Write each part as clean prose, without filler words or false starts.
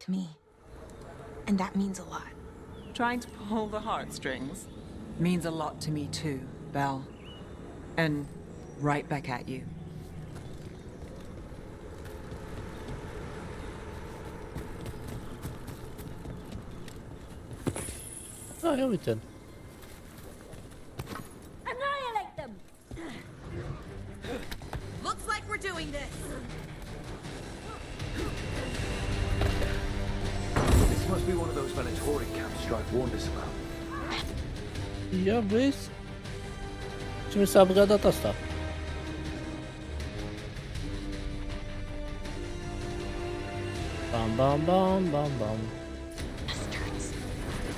to me. And that means a lot. Trying to pull the heartstrings. Means a lot to me too, Belle. And right back at you. Ah, ia uite-l. Annihilate them! Looks like we're doing this. This must be one of those Venatori camps Strike warned us about. Ia vezi? Ce mi s-a băgat data asta? Bam, bam, bam, bam, bam.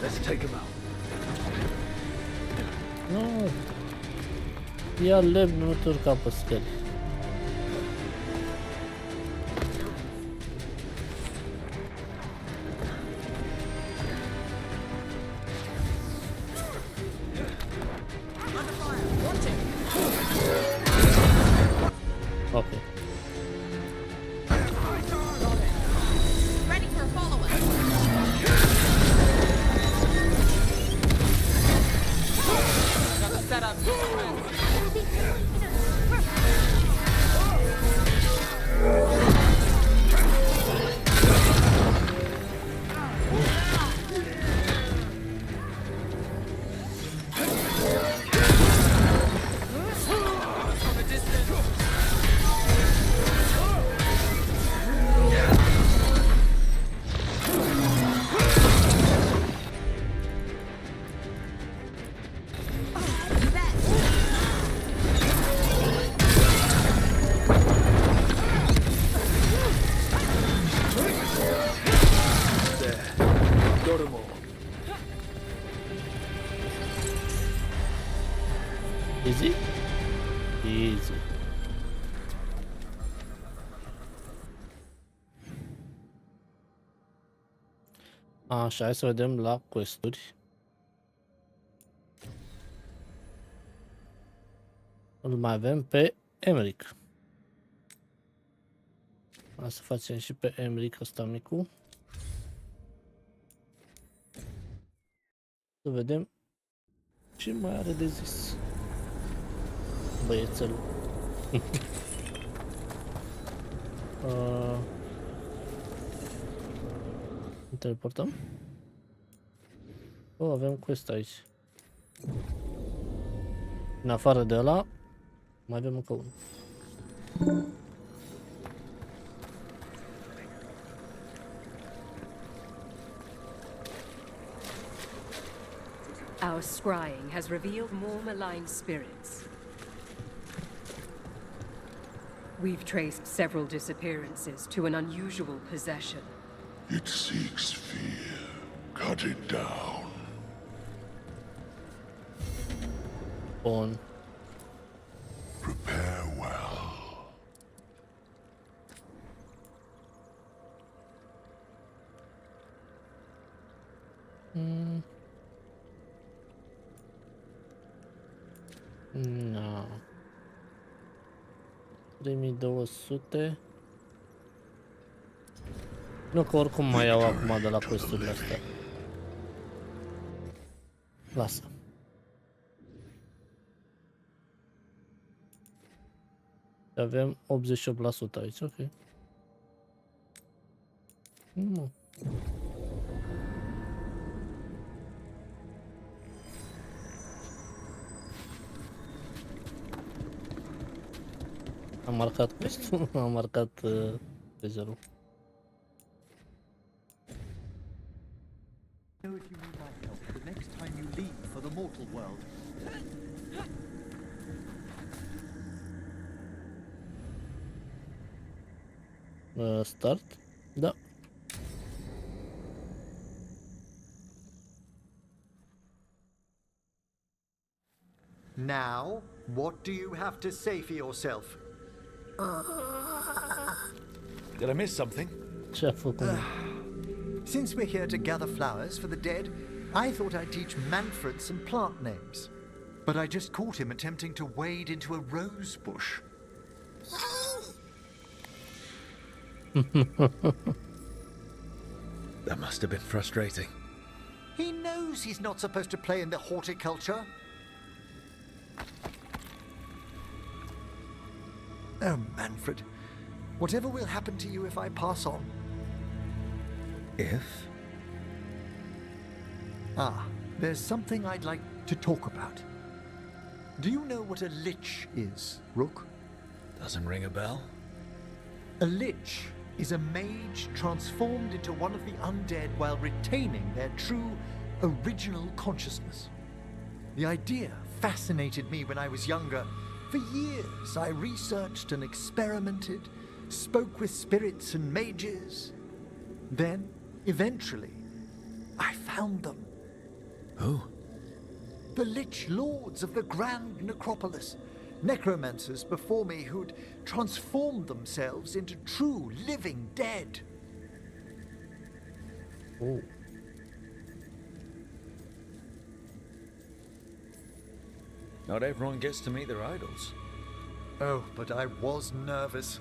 Let's take him out. Nu. Ia lemn, nu te urca pe scări. Ok. Ready for a follow-up. Got the setup. Got him all. Easy? Easy. Așa, hai să vedem la quest-uri. Îl mai avem pe Emeric. Hai să facem și pe Emeric ăsta micu. Să vedem ce mai are de zis băiețelul. Ne teleportăm? Oh, avem quest aici. În afară de ăla, mai avem încă unul. Our scrying has revealed more malign spirits. We've traced several disappearances to an unusual possession. It seeks fear. Cut it down. Bun. Prepare well. No. 3200. Nu, că oricum mai iau acum de la quest-urile astea. Lasă. Avem 88% aici, ok. Nu. Am marcat quest-ul, am marcat pe 0. Know if you need my help the next time you leave for the mortal world. Start? Da. Now, what do you have to say for yourself? Did I miss something? Ce-a făcut? Since we're here to gather flowers for the dead, I thought I'd teach Manfred some plant names. But I just caught him attempting to wade into a rose bush. That must have been frustrating. He knows he's not supposed to play in the horticulture. Oh, Manfred. Whatever will happen to you if I pass on? If? There's something I'd like to talk about. Do you know what a lich is, Rook? Doesn't ring a bell? A lich is a mage transformed into one of the undead while retaining their true, original consciousness. The idea fascinated me when I was younger. For years, I researched and experimented, spoke with spirits and mages. Then, eventually, I found them. Who? The Lich Lords of the Grand Necropolis. Necromancers before me who'd transformed themselves into true living dead. Oh. Not everyone gets to meet their idols. Oh, but I was nervous.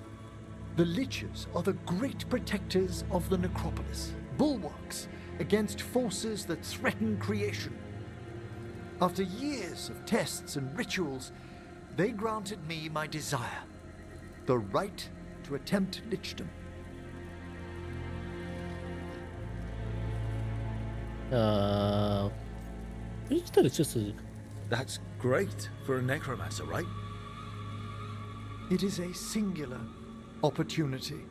The Liches are the great protectors of the Necropolis, bulwarks against forces that threaten creation. After years of tests and rituals, they granted me my desire, the right to attempt lichdom. That's great for a necromancer, right? It is a singular opportunity.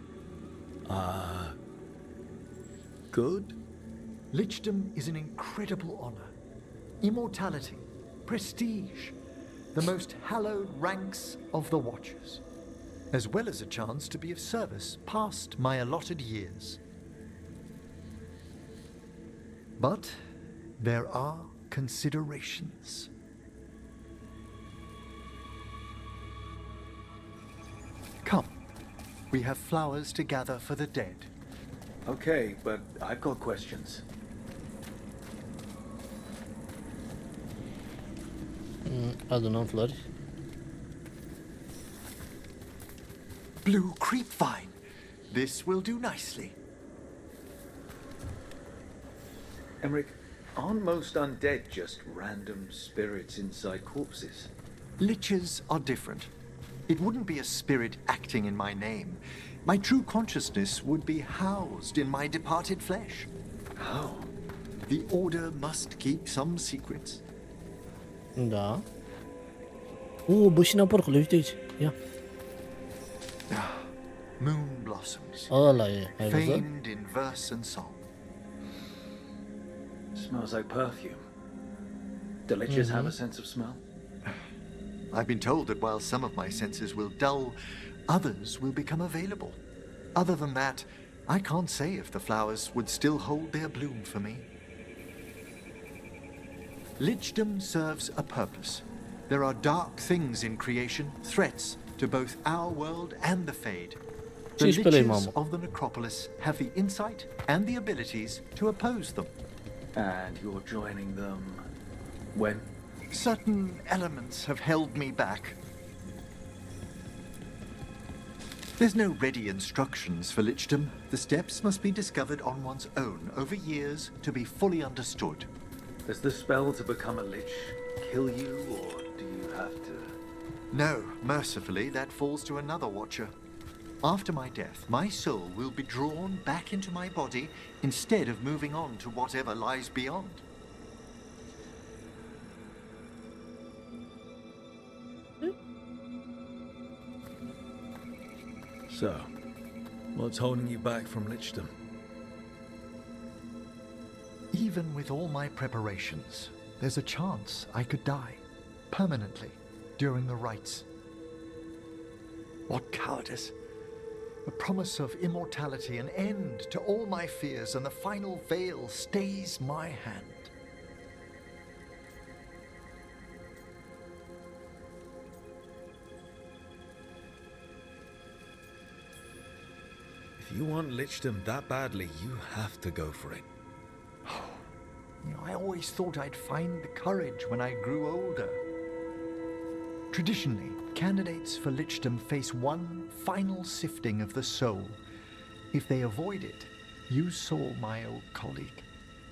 Good? Lichdom is an incredible honor. Immortality, prestige, the most hallowed ranks of the Watchers, as well as a chance to be of service past my allotted years. But there are considerations. Come, we have flowers to gather for the dead. Okay, but I've got questions. Adonan flores. Blue creepvine. This will do nicely. Emmerich, aren't most undead just random spirits inside corpses? Liches are different. It wouldn't be a spirit acting in my name. My true consciousness would be housed in my departed flesh. How? The Order must keep some secrets. Da. Bushi na porco, widzicie? Ja. Moon blossoms, Ola je. famed in verse and song. Smells like perfume. Do liches have a sense of smell? I've been told that while some of my senses will dull, others will become available. Other than that, I can't say if the flowers would still hold their bloom for me. Lichdom serves a purpose. There are dark things in creation, threats to both our world and the Fade. The She's pele, Liches mama. of the Necropolis have the insight and the abilities to oppose them. And you're joining them when? Certain elements have held me back. There's no ready instructions for lichdom. The steps must be discovered on one's own over years to be fully understood. Does the spell to become a lich kill you, or do you have to? No, mercifully, that falls to another watcher. After my death, my soul will be drawn back into my body instead of moving on to whatever lies beyond. So, what's holding you back from lichdom? Even with all my preparations, there's a chance I could die permanently during the rites. What cowardice! The promise of immortality, an end to all my fears, and the final veil stays my hand. If you want lichdom that badly, you have to go for it. I always thought I'd find the courage when I grew older. Traditionally, candidates for lichdom face one final sifting of the soul. If they avoid it, You saw my old colleague.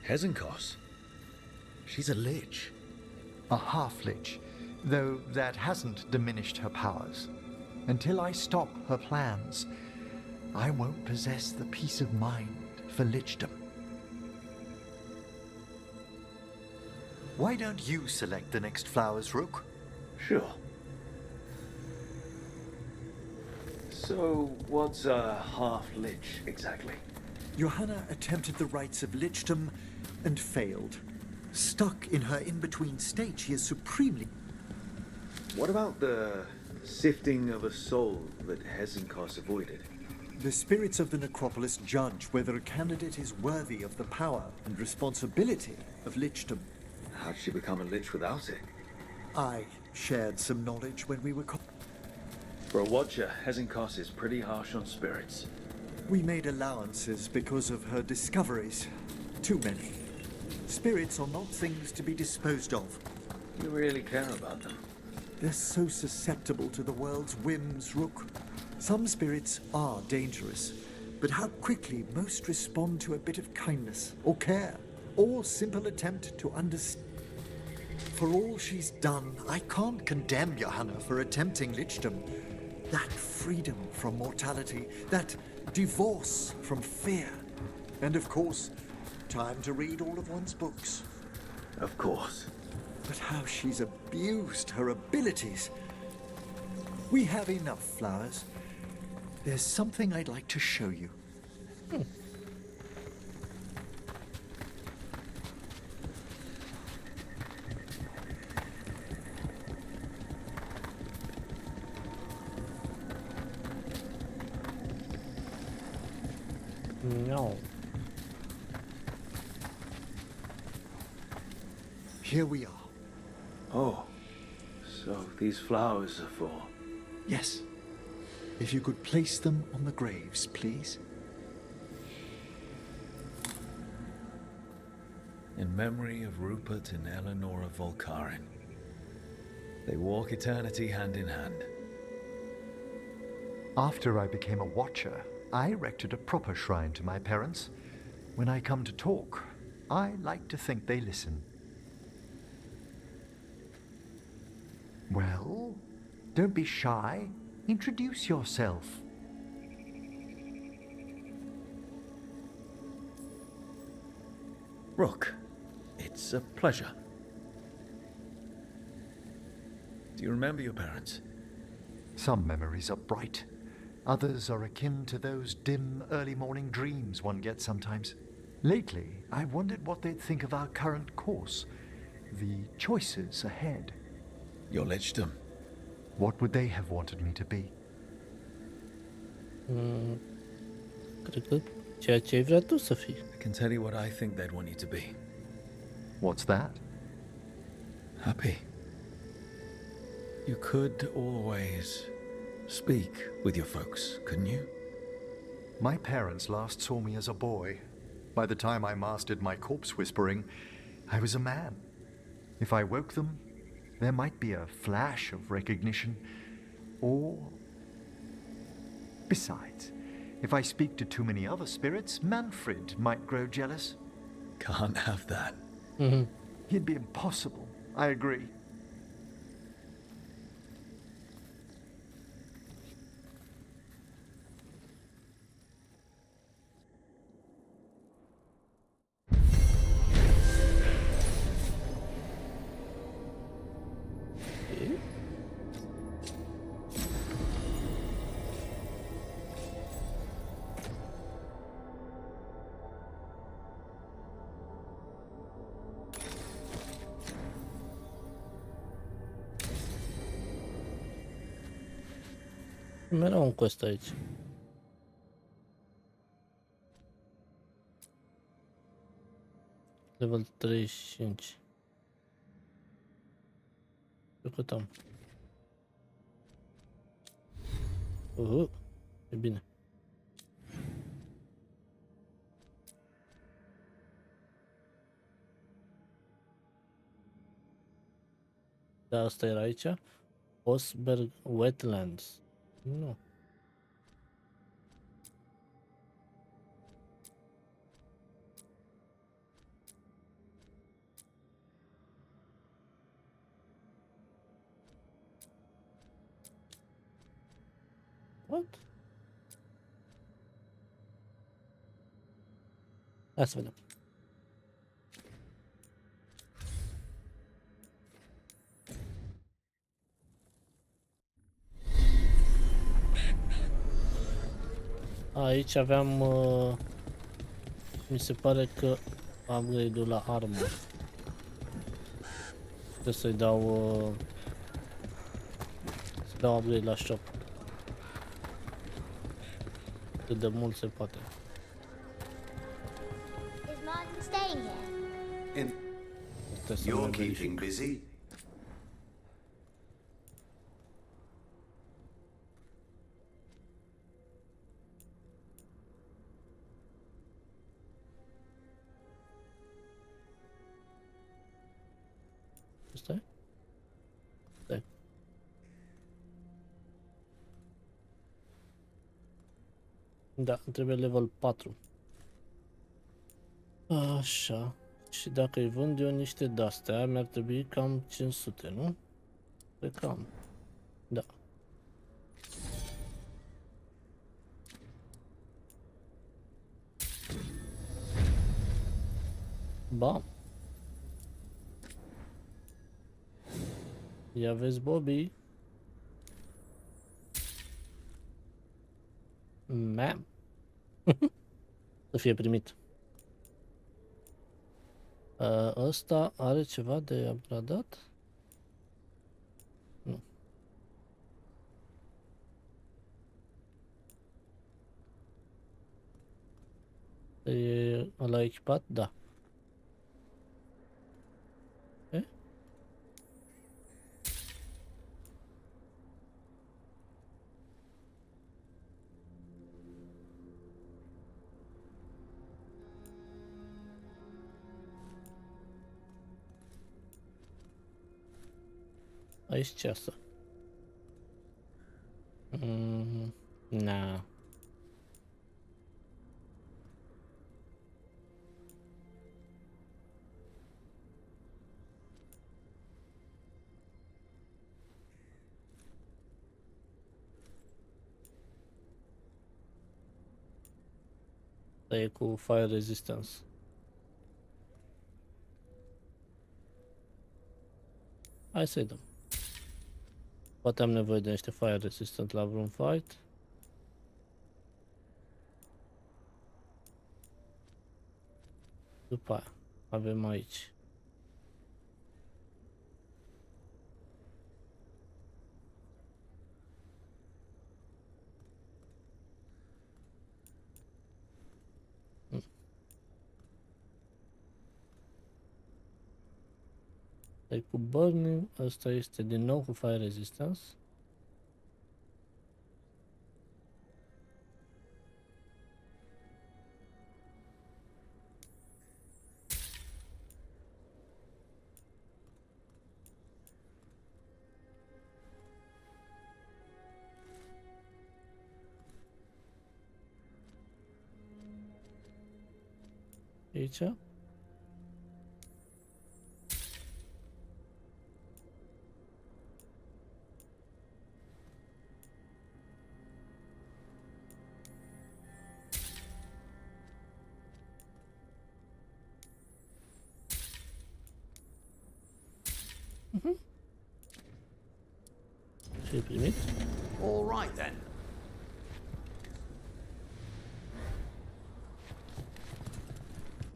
Hezenkos? She's a lich. A half-lich, though that hasn't diminished her powers. Until I stop her plans, I won't possess the peace of mind for lichdom. Why don't you select the next flowers, Rook? Sure. So, what's a half-lich exactly? Johanna attempted the rites of lichdom and failed. Stuck in her in-between state, she is supremely... What about the sifting of a soul that Hezenkos avoided? The spirits of the necropolis judge whether a candidate is worthy of the power and responsibility of lichdom. How'd she become a lich without it? I shared some knowledge when we were... For a watcher, Hezenkos is pretty harsh on spirits. We made allowances because of her discoveries. Too many. Spirits are not things to be disposed of. You really care about them? They're so susceptible to the world's whims, Rook. Some spirits are dangerous, but how quickly most respond to a bit of kindness, or care, or simple attempt to understand. For all she's done, I can't condemn Johanna for attempting lichdom. That freedom from mortality, that divorce from fear, and of course, time to read all of one's books. Of course. But how she's abused her abilities. We have enough flowers. There's something I'd like to show you. No. Here we are. Oh, so these flowers are for... Yes. If you could place them on the graves, please. In memory of Rupert and Eleanor of Volkaren. They walk eternity hand in hand. After I became a watcher, I erected a proper shrine to my parents. When I come to talk, I like to think they listen. Well, don't be shy. Introduce yourself. Rook, it's a pleasure. Do you remember your parents? Some memories are bright. Others are akin to those dim early morning dreams one gets sometimes. Lately, I wondered what they'd think of our current course, the choices ahead. Your lichdom. What would they have wanted me to be? Cred că ceea ce ai vrea tu să fii. I can tell you what I think they'd want you to be. What's that? Happy. You could always speak with your folks, couldn't you? My parents last saw me as a boy. By the time I mastered my corpse whispering, I was a man. If I woke them, there might be a flash of recognition, or... Besides, if I speak to too many other spirits, Manfred might grow jealous. Can't have that. He'd be impossible, I agree. Mereu un quest aici. Level 35. Ce cât am? E bine. Da, asta era aici. Osberg Wetlands. Nu. What? Hai să vedem. Aici aveam, mi se pare că upgrade-ul la armă. Trebuie să-i dau, să dau upgrade la shop. Cât de mult se poate. Is Martin staying here? Trebuie să You're mai verific. keeping busy. Stai. Stai. Da, trebuie level 4. Așa. Și dacă îi vând eu niște de-astea, mi-ar trebui cam 500, nu? Cred că am. Da. Bam. Ia vezi, Bobby. Ma'am. Să fie primit. Ăsta are ceva de upgradat? Nu. E ăla echipat? Da. Okay. Aici ce asta? Na. Asta e cu fire resistance. Hai să-i dăm. Poate am nevoie de niște fire resistant la vreun fight. După aia avem aici. E cu burning, asta este din nou cu fire resistance. Aici. Și primit. All right then.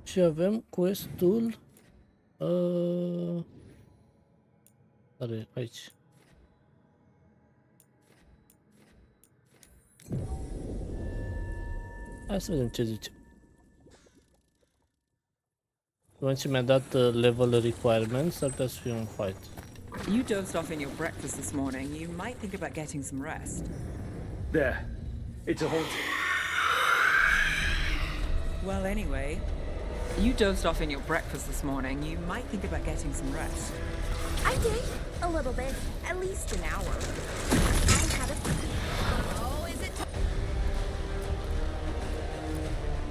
Și avem questul care aici. Hai să vedem ce zice. În ce mi-a dat level requirements, ar putea să fie un fight. You dozed off in your breakfast this morning. You might think about getting some rest. There. It's a haunting. Well, anyway, you dozed off in your breakfast this morning. You might think about getting some rest. I did. A little bit. At least an hour. I had a... Oh, is it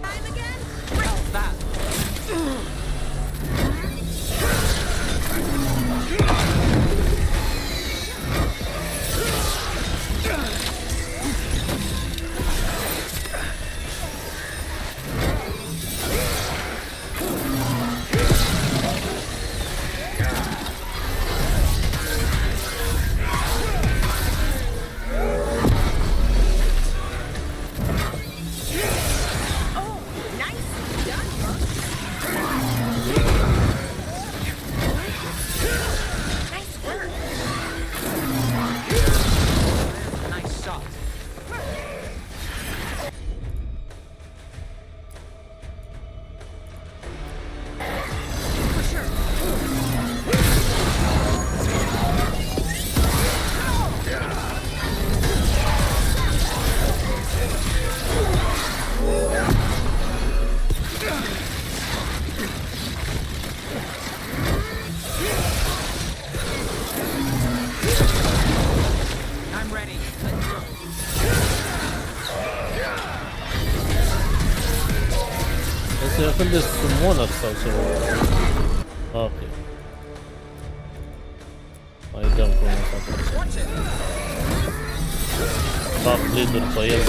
time again? Oh, that. Este un fel de summoner sau ceva. Ok. Mai dăm frumos atunci. Fac lead-uri pe el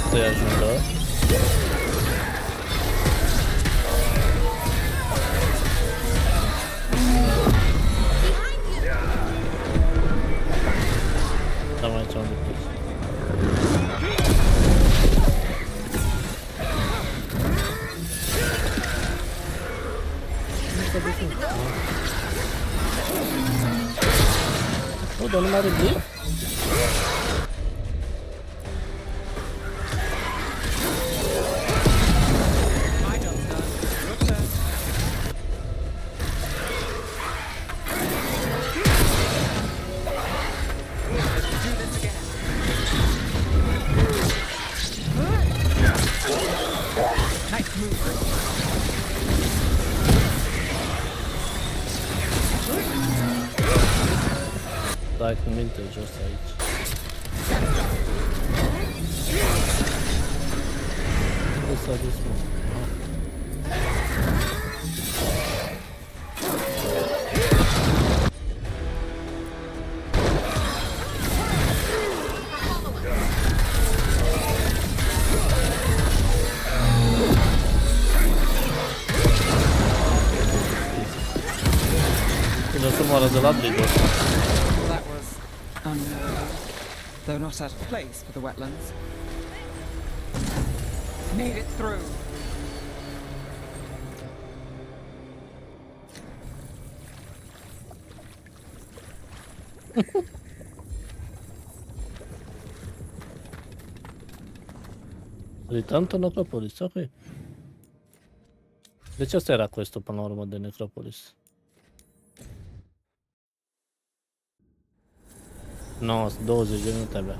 să-i ajungă. Dăm aici unde pleci. Nu, dar nu mai are blip? Dai cu minte jos aici. Unde s-a dus, mă? Până să moară de la Blizzard. That was unnerving, though not out of place for the wetlands. Made it through. Return to Necropolis, ok. Deci asta era quest-ul până la urmă de Necropolis. 20 de minute abia.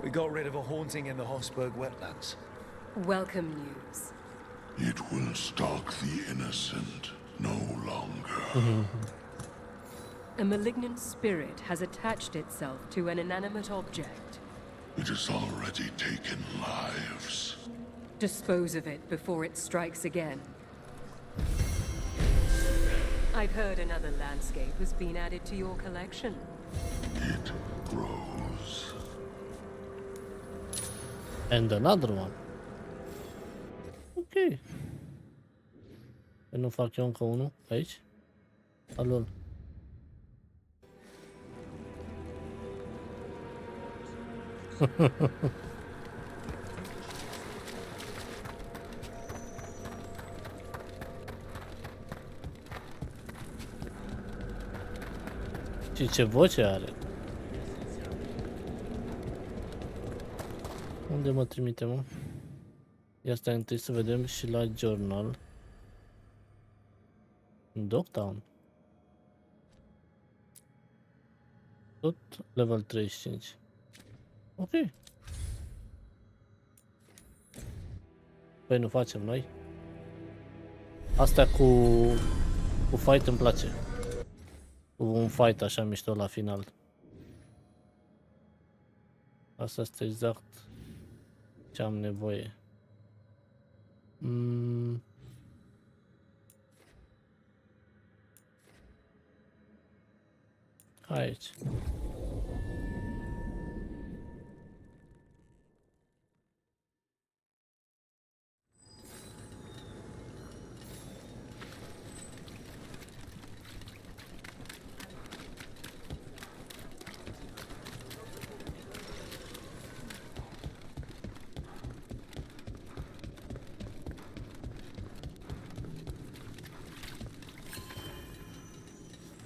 We got rid of a haunting in the Hossberg wetlands. Welcome news. It will stalk the innocent no longer. A malignant spirit has attached itself to an inanimate object. It has already taken lives. Dispose of it before it strikes again. I've heard another landscape has been added to your collection. It grows. And another one. Ok. Păi nu fac eu încă unul aici? Alul. Și ce voce are? Unde mă trimite, mă? Ia stai întâi să vedem și la journal. Dogtown. Tot level 35. Ok. Păi nu facem noi. Astea cu fight îmi place. Cu un fight așa mișto la final. Asta este exact ce am nevoie. Aici.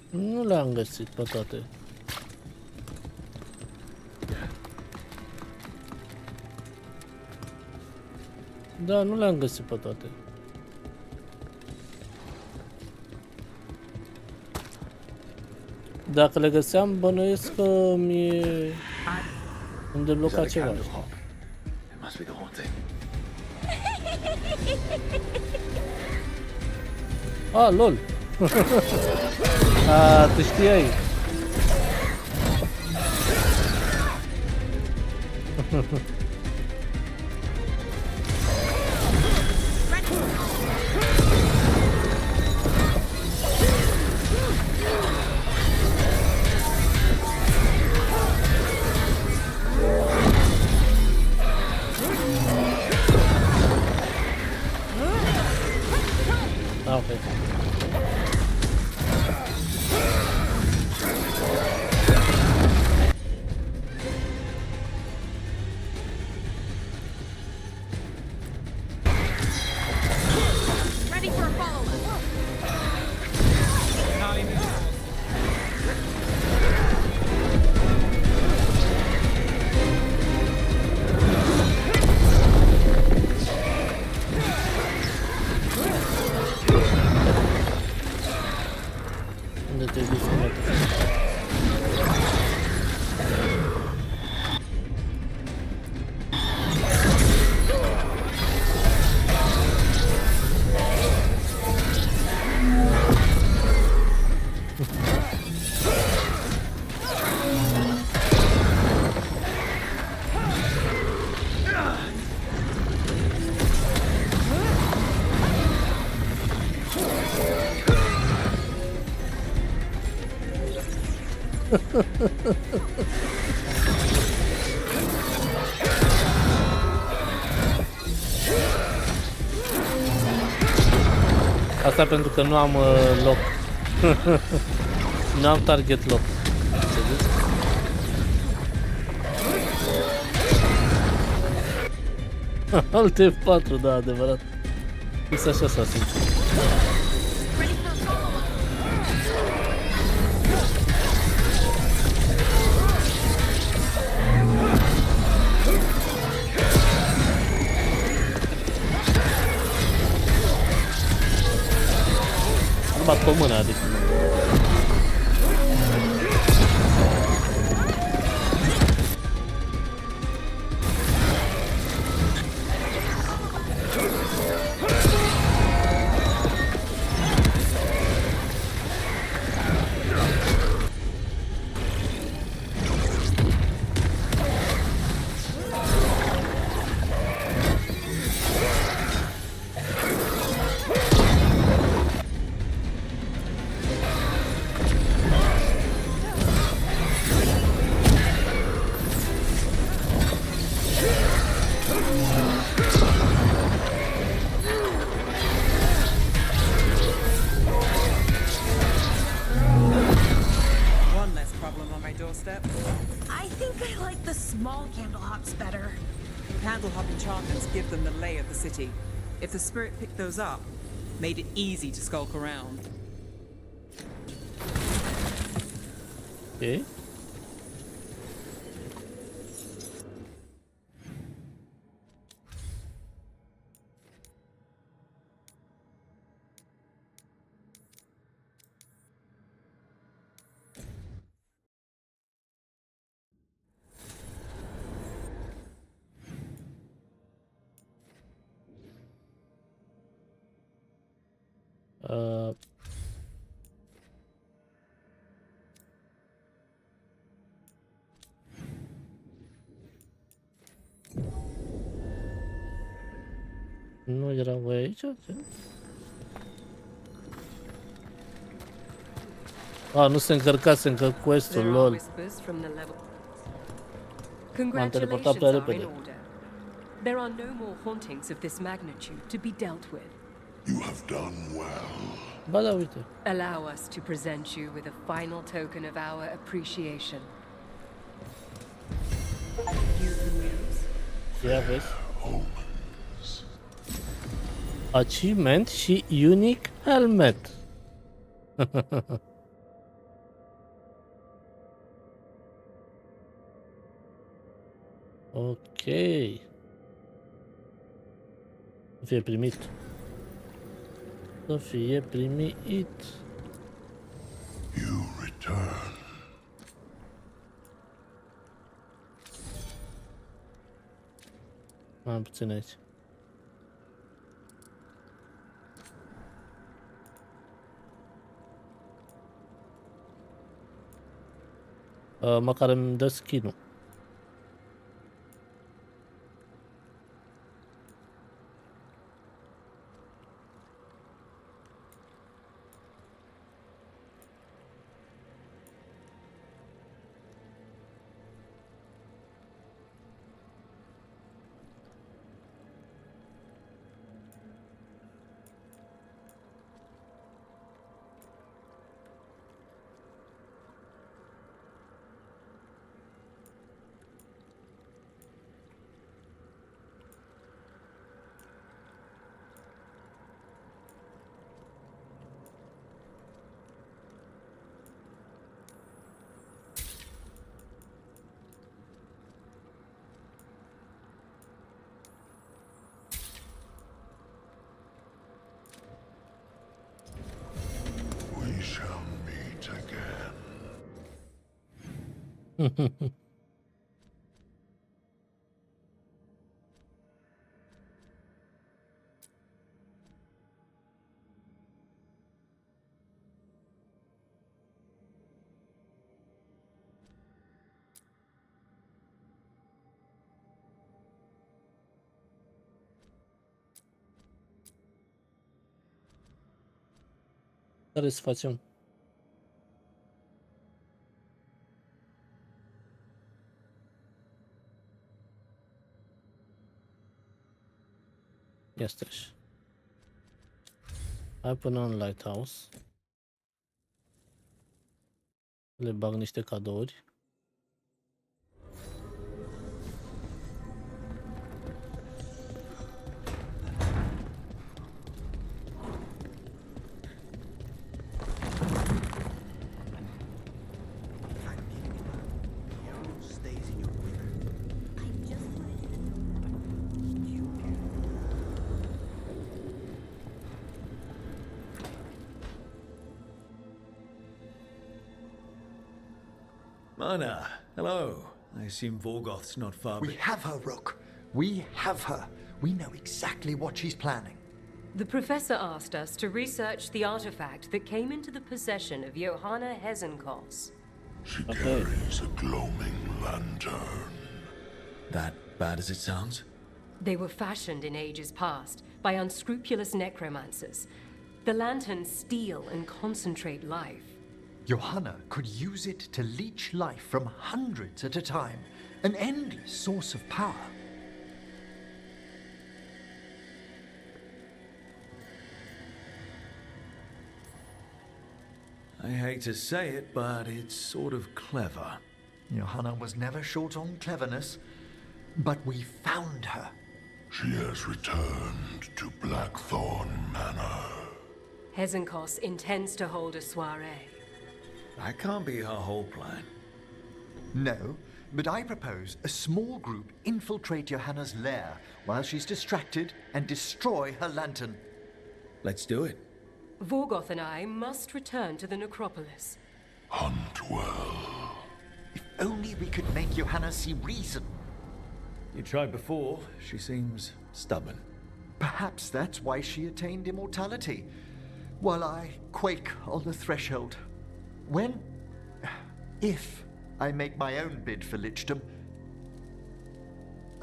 Nu le-am găsit pe toate. Da, nu le-am găsit pe toate. Dacă le găseam, bănuiesc că mi-e îmi debloca ceva. Must be the haunting. Ah, lol. Ah, te știai. Ah, ok. Ready for a follow-up. Unde te-ai dus, mă? Asta pentru că nu am loc. Nu am target lock. Înțelegeți? Alt F4, da, adevărat. Fix așa s-a simțit. Am bat pe mână, adică. One less problem on my doorstep. I think I like the small candle hops better. Candle hop enchantments give them the lay of the city. If the spirit picked those up, made it easy to skulk around. Okay. Nu era voi aici? A, nu se încărcase încă quest-ul, There are lol. whispers from the level. M-am teleportat Congratulations prea are in repede. order. There are no more hauntings of this magnitude to be dealt with. You have done well. Ba da, uite. Allow us to present you with a final token of our appreciation. You lose. Ia vezi. Achievement și unique helmet. Ok. Să fie primit. Să fie primit. You return. Mai puțin aici. Măcar îmi dă skin-ul. We shall meet again. Care să facem? Este și. Hai până în Lighthouse. Le bag niște cadouri. Mana, hello. I assume Vorgoth's not far We have her, Rook. We have her. We know exactly what she's planning. The professor asked us to research the artifact that came into the possession of Johanna Hezenkos. She carries a gloaming lantern. That bad as it sounds? They were fashioned in ages past by unscrupulous necromancers. The lanterns steal and concentrate life. Johanna could use it to leech life from hundreds at a time, an endless source of power. I hate to say it, but it's sort of clever. Johanna was never short on cleverness, but we found her. She has returned to Blackthorn Manor. Hezenkos intends to hold a soiree. That can't be her whole plan. No, but I propose a small group infiltrate Johanna's lair while she's distracted and destroy her lantern. Let's do it. Vorgoth and I must return to the necropolis. Hunt well. If only we could make Johanna see reason. You tried before. She seems stubborn. Perhaps that's why she attained immortality, while I quake on the threshold. If I make my own bid for lichdom.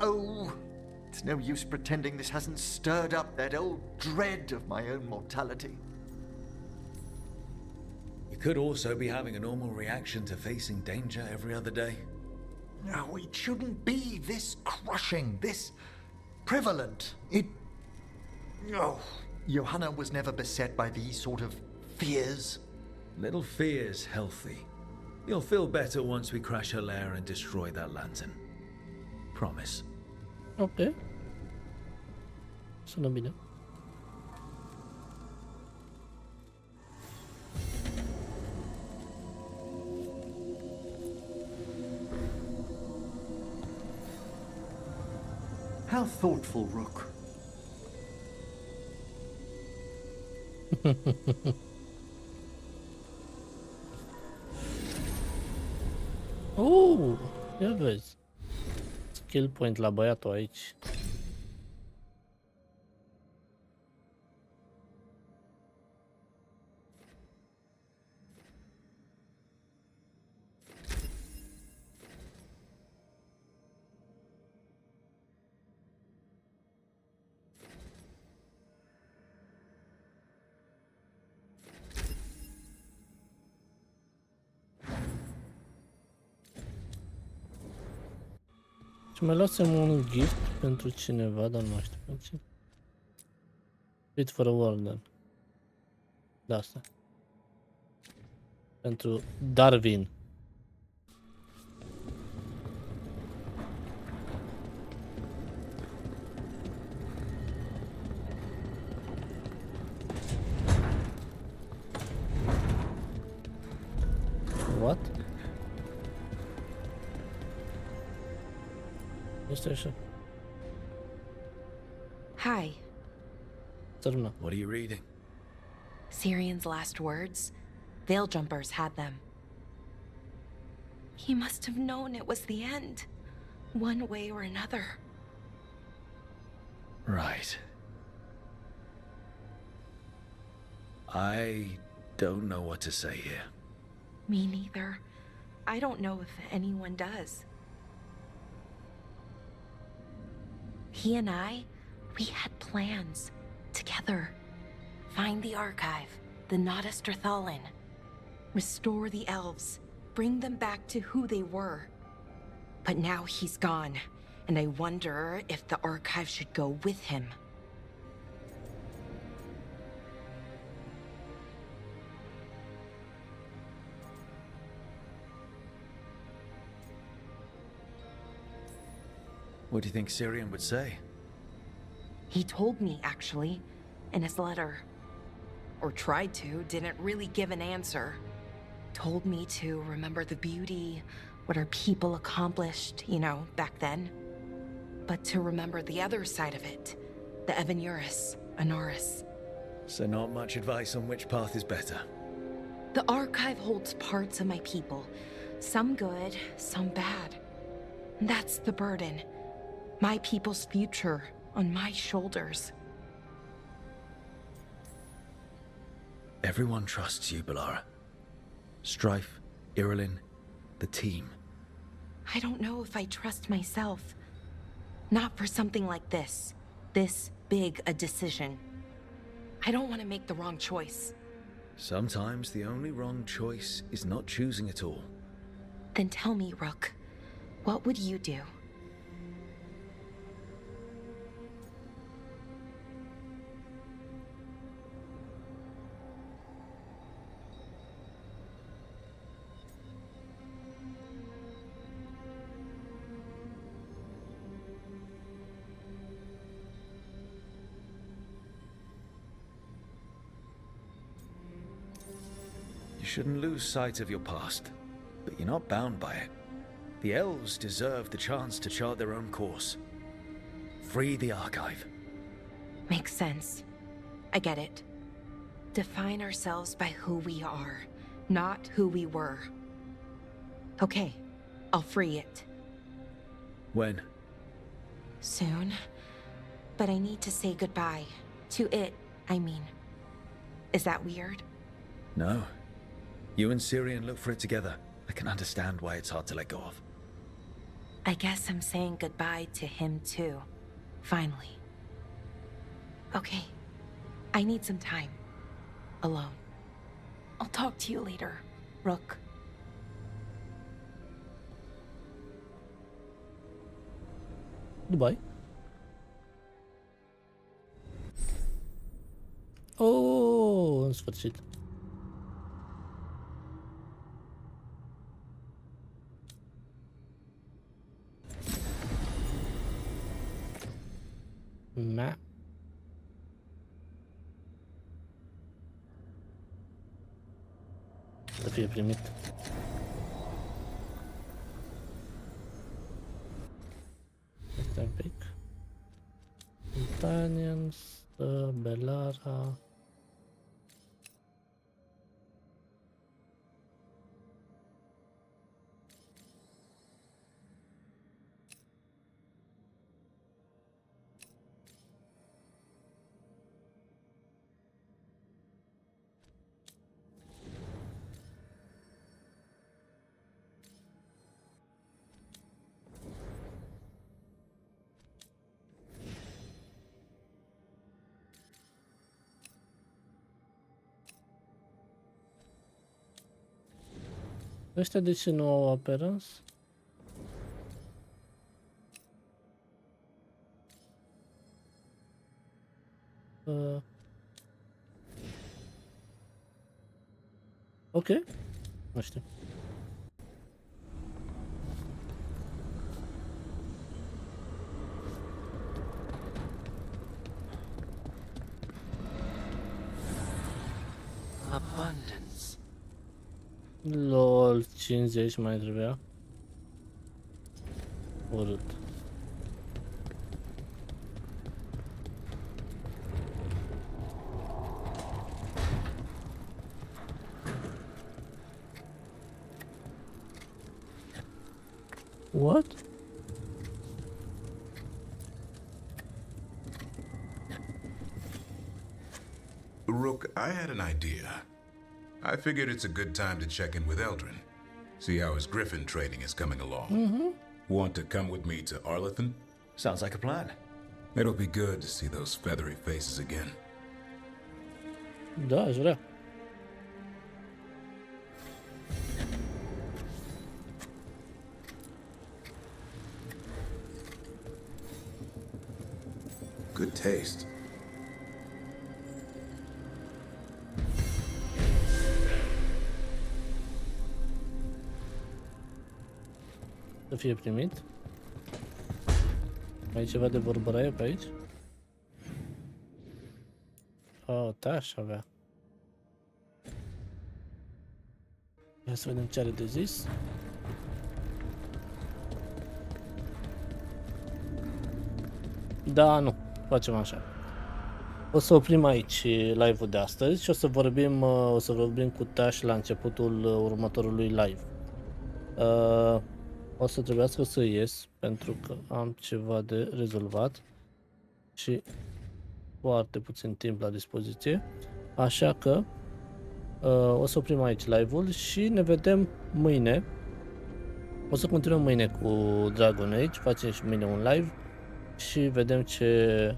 Oh, it's no use pretending this hasn't stirred up that old dread of my own mortality. You could also be having a normal reaction to facing danger every other day. No, it shouldn't be this crushing, this prevalent. No. Johanna was never beset by these sort of fears. Little fear's healthy. You'll feel better once we crash her lair and destroy that lantern. Promise. Ok. Sună bine. How thoughtful, Rook. Ia vezi. Skill point la băiatul aici. Și mai luasem un gift pentru cineva, dar nu mai știu pentru cine. Fit for a Warden. Da, asta. Pentru Darwin. What? Este așa. Hi. Termină. What are you reading? Syrian's last words? Veil jumpers had them. He must have known it was the end, one way or another. Right. I don't know what to say here. Me neither. I don't know if anyone does. He and I, we had plans together. Find the archive, the Nodasterthalin. Restore the elves, bring them back to who they were. But now he's gone, and I wonder if the archive should go with him. What do you think Syrian would say? He told me, actually, in his letter. Or tried to, didn't really give an answer. Told me to remember the beauty, what our people accomplished, you know, back then. But to remember the other side of it, the Evanuris, Anaris. So not much advice on which path is better. The archive holds parts of my people, some good, some bad. That's the burden. My people's future on my shoulders. Everyone trusts you, Balara. Strife, Irilyn, the team. I don't know if I trust myself. Not for something like this. This big a decision. I don't want to make the wrong choice. Sometimes the only wrong choice is not choosing at all. Then tell me, Rook, what would you do? You shouldn't lose sight of your past, but you're not bound by it. The elves deserve the chance to chart their own course. Free the archive. Makes sense. I get it. Define ourselves by who we are, not who we were. Okay, I'll free it. When? Soon. But I need to say goodbye. To it, I mean. Is that weird? No. You and Syrian look for it together. I can understand why it's hard to let go of. I guess I'm saying goodbye to him too. Finally. Okay. I need some time. Alone. I'll talk to you later, Rook. Goodbye. Oh, în sfârșit. Map. Să fie primit. Stai un pic. Companions, Belara. Ăștia de ce nu au appearance? Ok. Nu știu. Abundance. LOL, 50 mai trebuia. Urât. What? Rook, I had an idea. I figured it's a good time to check in with Eldrin. See how his Griffin training is coming along. Want to come with me to Arlethan? Sounds like a plan. It'll be good to see those feathery faces again. Da, aș vrea. Good taste. Să fie primit. Mai e ceva de vorbăraie pe aici? Oh, aș avea. Ia să vedem ce are de zis. Da, nu. Facem așa. O să oprim aici live-ul de astăzi și o să vorbim cu Tash la începutul următorului live. O să trebuiască să ies pentru că am ceva de rezolvat și foarte puțin timp la dispoziție, așa că o să oprim aici live-ul și ne vedem mâine. O să continuăm mâine cu Dragon Age, facem și mâine un live și vedem ce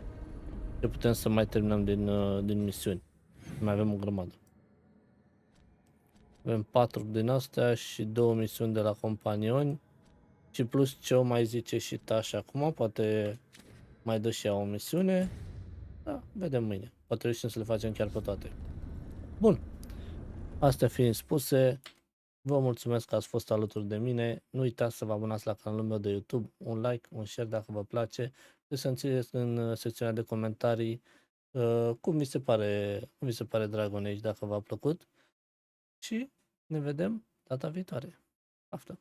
putem să mai terminăm din misiuni. Mai avem o grămadă. Avem 4 din astea și 2 misiuni de la companioni și plus ce o mai zice și Tasha acum, poate mai dă și ea o misiune. Da, vedem mâine. Poate reușim să le facem chiar pe toate. Bun. Astea fiind spuse, vă mulțumesc că ați fost alături de mine. Nu uitați să vă abonați la canalul meu de YouTube, un like, un share dacă vă place și să-mi țineți în secțiunea de comentarii cum vi se pare Dragon Age, dacă v-a plăcut și ne vedem data viitoare. Paftă!